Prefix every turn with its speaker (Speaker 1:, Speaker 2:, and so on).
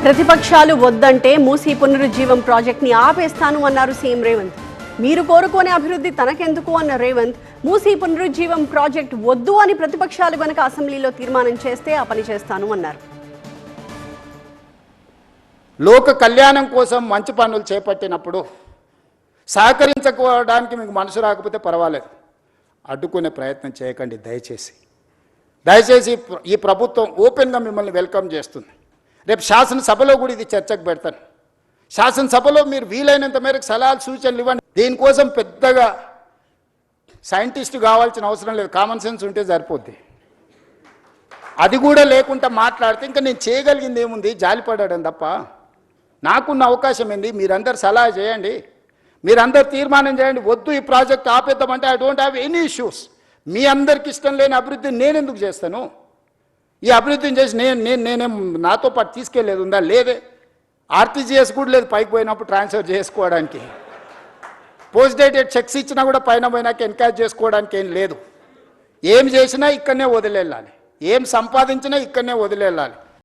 Speaker 1: ప్రతిపక్షాలు వద్దంటే మూసీ పునరుజ్జీవం ప్రాజెక్ట్ని ఆపేస్తాను అన్నారు సీఎం రేవంత్. మీరు కోరుకోని అభివృద్ధి తనకెందుకు అన్న రేవంత్, మూసీ పునరుజ్జీవం ప్రాజెక్ట్ వద్దు అని ప్రతిపక్షాలు గనక అసెంబ్లీలో తీర్మానం చేస్తే ఆ పని చేస్తాను అన్నారు.
Speaker 2: లోక కళ్యాణం కోసం మంచి పనులు చేపట్టినప్పుడు సహకరించుకోవడానికి మీకు మనసు రాకపోతే పర్వాలేదు, అడ్డుకునే ప్రయత్నం చేయకండి దయచేసి. ఈ ప్రభుత్వం ఓపెన్గా మిమ్మల్ని వెల్కమ్ చేస్తుంది. రేపు శాసనసభలో కూడా ఇది చర్చకు పెడతాను. శాసనసభలో మీరు వీలైనంత మేరకు సలహాలు సూచనలు ఇవ్వండి. దీనికోసం పెద్దగా సైంటిస్ట్ కావాల్సిన అవసరం లేదు, కామన్ సెన్స్ ఉంటే సరిపోద్ది. అది కూడా లేకుండా మాట్లాడితే ఇంకా నేను చేయగలిగింది ఏముంది, జాలిపడడం తప్ప. నాకున్న అవకాశం ఏంది, మీరందరు సలహా చేయండి, మీరందరు తీర్మానం చేయండి. వద్దు ఈ ప్రాజెక్ట్ ఆపేద్దామంటే I don't have any issues. మీ అందరికి ఇష్టం లేని అభివృద్ధిని నేను ఎందుకు చేస్తాను? ఈ అభివృద్ధిని చేసి నేనేం నాతో పాటు తీసుకెళ్ళేది ఉందా? లేదే. ఆర్టీజీఎస్ కూడా లేదు పైకి పోయినప్పుడు ట్రాన్స్ఫర్ చేసుకోవడానికి. పోస్ట్ డేటెడ్ చెక్స్ ఇచ్చినా కూడా పైన పోయినాక ఎన్కరేజ్ చేసుకోవడానికి ఏం లేదు. ఏం చేసినా ఇక్కడనే వదిలేళ్ళాలి, ఏం సంపాదించినా ఇక్కడనే వదిలేళ్ళాలి.